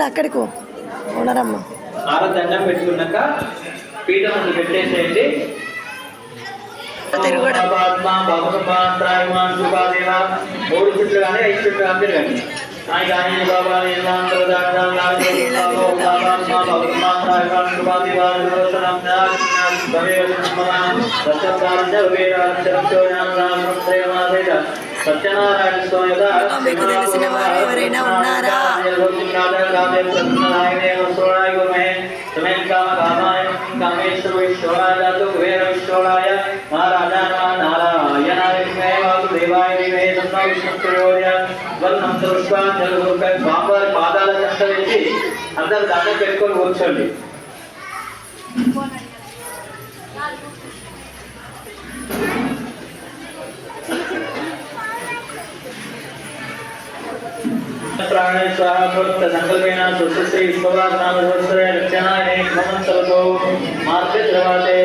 అక్కడికి ఉండరమ్మా. దండం పెట్టుకున్నాక పీఠం ముందు పెట్టేసేయండి. మూడు చుట్లు కానీ 5 చుట్లు కానీ తిరగండి. సత్యనారాయణ స్వామి తెలిసిన వారు ఎవరైనా ఉన్నారా? స్వామివారి పాదాల చెంత వేసి అందరు దండం పెట్టుకొని కూర్చోండి. సంకల్పేణ సుశ్రీ విశ్వనాథనామో మార్గద్రవాతే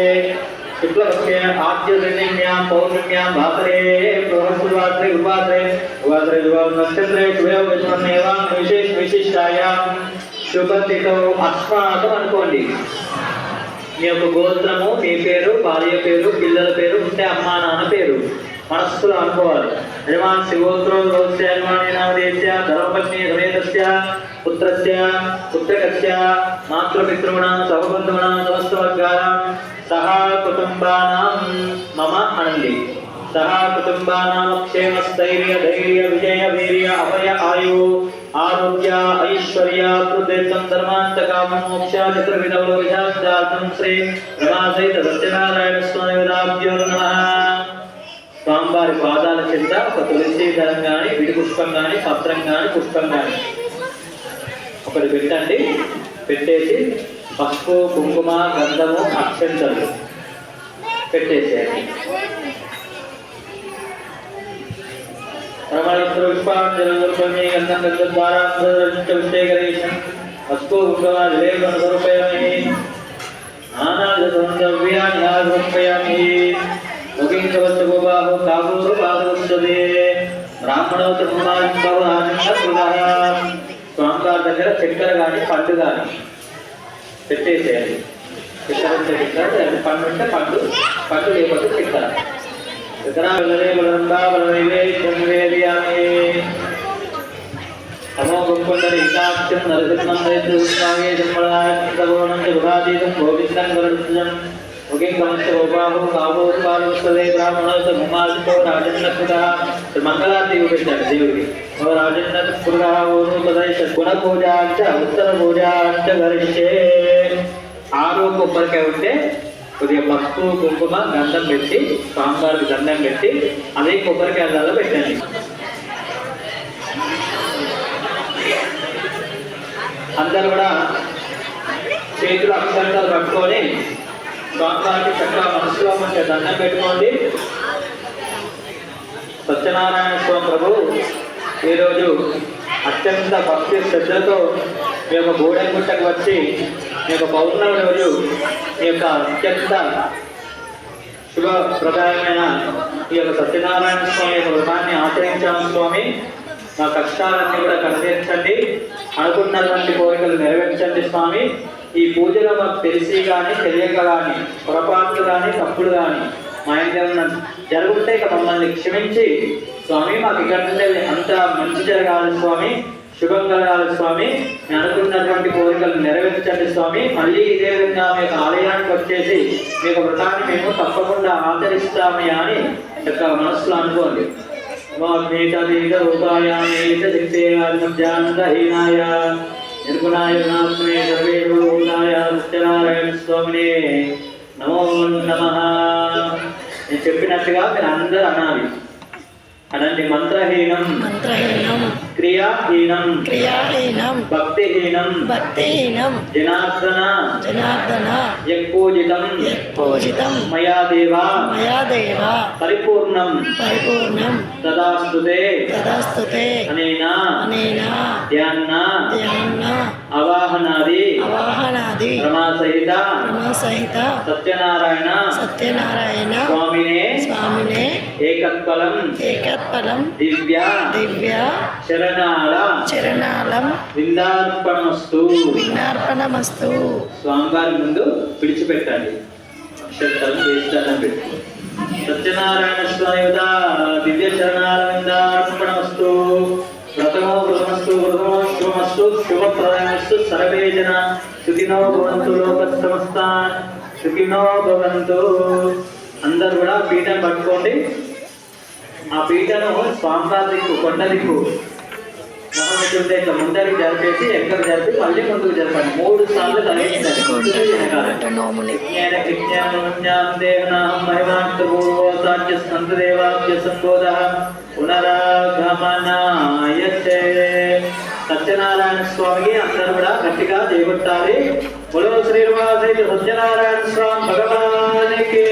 శుక్లపక్షేణ ఆద్యదిన్యాం పౌర్ణమ్యాం భాసరే బృహస్పతివాసరే ఉపాసరే ఉపాసరే నక్షత్రే శుభయోగేశ్వరనేవాం విశిష్టాయాం శుభతిథౌ అస్మాకం అనుకోండి. మీ యొక్క గోత్రము, మీ పేరు, భార్య పేరు, పిల్లల పేరు ఉంటే అమ్మా నాన్న పేరు మనస్సులో అనుకోవాలి. యజమాన్ శివోత్రో లోస్య యజమాని నామదేస్య ధర్మపత్ని సమేతస్య పుత్రస్య పుత్రకస్య మాతృపితృణాం సహబంధువునాం సమస్త వర్గానాం సహా కుటుంబానాం మమ అనండి. సహా కుటుంబానాం క్షేమ స్థైర్య ధైర్య విజయ వీర్య అభయ ఆయు ఆరోగ్య ఐశ్వర్య కృతం ధర్మాంత కామ మోక్ష చతుర్విధౌ విధార్థం శ్రీ రమాసైత సత్యనారాయణ స్వామి విదాభ్యో నమః. స్వామివారి పాదాల కింద ఒక తులసి దళం కానీ, విడి పుష్పం కానీ, పత్రం కానీ, పుష్పం కానీ ఒకటి పెట్టండి. పెట్టేసి పసుపు, కుంకుమ, గంధము, అక్షంతలు పెట్టేసేయండి. పసుపు కుంకుమ సమర్పయామి. సమర్పయామి. స్వామివారి దగ్గర చక్కెర కానీ పండు కానీ పెట్టేసేయాలి. చక్కెర పండు ఉంటే పండు లేకపోతే చక్కెర. తమో గుంపుండరి ఇకాక్షం నరసింహం దైత్యాగే జన్మడాగోణం గుహాతీతం గోవిందం గరుడం ముఖం కమస్య గోపాహు కావోరు కాలుస్తదే బ్రాహ్మణోత ముమ్మాసితో రాజన్నకృత. మంగళారతి పెట్టాడు దేవుడికి. రాజన్నకృత ఓరు తదైష గుణ పూజ అంట ఉత్తర పూజ అంట గరిష్టే. 6 కొబ్బరికాయ ఉంటే కొద్దిగా పసుపు, కుంకుమ, గంధం పెట్టి స్వామివారికి దండం పెట్టి అదే కొబ్బరికాయలలో పెట్టండి. అందరూ కూడా చేతులు అక్షంతాలు పట్టుకొని స్వామివారికి చక్కగా మనసులో మంచిగా దండం పెట్టుకోండి. సత్యనారాయణ స్వామి ప్రభు ఈరోజు అత్యంత భక్తి శ్రద్ధతో మీ యొక్క గూడెంగుట్టకు వచ్చి మీ యొక్క పౌర్ణమి రోజు మీ యొక్క అత్యంత శుభప్రదాయమైన ఈ యొక్క సత్యనారాయణ స్వామి యొక్క వ్రతాన్ని ఆచరించాము. స్వామి మా కష్టాలన్నీ కూడా కనిపించండి, అనుకున్నటువంటి కోరికలు నెరవేర్చండి. స్వామి ఈ పూజలో మాకు తెలిసి కానీ తెలియక కానీ పొరపాట్లు కానీ తప్పులు కానీ మా ఇంట్లో జరుగుంటే ఇక మమ్మల్ని క్షమించి స్వామి మాకు ఇక్కడ నుండి అంత మంచి జరగాలి స్వామి, శుభం కలగాలి స్వామి, నేను అనుకున్నటువంటి కోరికలు నెరవేర్చండి స్వామి. మళ్ళీ ఇదే విధంగా మీకు ఆలయానికి వచ్చేసి మీకు వ్రతాన్ని మేము తప్పకుండా ఆచరిస్తామే అని యొక్క మనస్సులో అనుకోండి. రూపాయాన్హీనాయ నిర్గుణాయ నాత్మే సర్వేభూతాయ సత్యనారాయణ స్వామినే నమో నమః. నేను చెప్పినట్టుగా మీరు అందరూ అనాలి. అనండి. మంత్రహీనం క్రియాహీనం భక్తిహీనం జనార్దన యత్పూజితం మయా దేవా పరిపూర్ణం తదాస్తుతే అనేనా ధ్యాన అవాహనాది రమాసహిత సత్యనారాయణ స్వామినే ఏకత్ఫలం దివ్య చరణాలం విందార్పణమస్తు. విజ్ఞార్పణమస్తు. స్వామివారి ముందు విడిచిపెట్టాలి. అక్షంతరం వేస్తానం పెట్టి సత్యనారాయణ స్వామి దివ్య చరణాల విందార్పణమస్తు. వ్రతమో వృతమస్తు వృతమస్తు శుభప్రదమస్తు. సర్వే జన సుఖినో భవంతు. లోకస్తమస్తాన్ సుఖినో భవంతు. అందరూ కూడా పీఠం పట్టుకోండి. ఆ పీఠను స్వామివారి దిక్కు కొండ దిక్కు మొహమ్మతుంటే ఇట్లా ముందరికి జరిపేసి ఎక్కడ జరిపి మళ్ళీ ముందుకు జరపండి. 3 సార్లు సత్యనారాయణ స్వామికి అందరూ కూడా గట్టిగా చేపట్టాలి. బలో శ్రీనివాస సత్యనారాయణ స్వామి భగవానికి.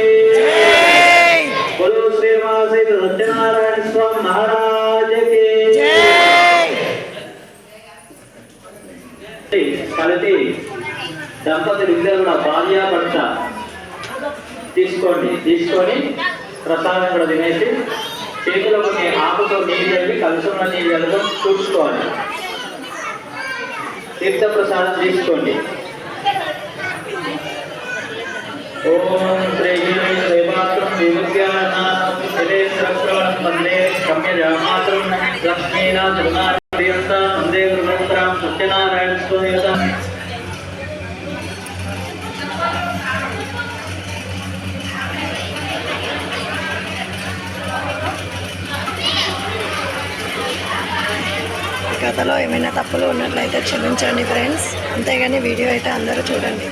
బలో శ్రీనివాస సత్యనారాయణ స్వామి మహారాజకి. కలిసి దంపతులు ఇద్దరు కూడా భార్య భర్త తీసుకొని ప్రసాదం కూడా తినేసి చేతిలో కొన్ని ఆకుతో నీళ్ళు వెళ్ళి కలుసున్న నీళ్ళు వెళ్ళడం చూసుకోవాలి. తీర్థ ప్రసాదం తీసుకోండి. ఓం శ్రీ శ్రీమాత్రం వందే రమ్యమాత్రం లక్ష్మీనాథ వందే గురుమంత్రం సత్యనారాయణ స్వామి. కథలో ఏమైనా తప్పులు ఉన్నట్లయితే క్షమించండి ఫ్రెండ్స్. అంతేగాని వీడియో అయితే అందరూ చూడండి.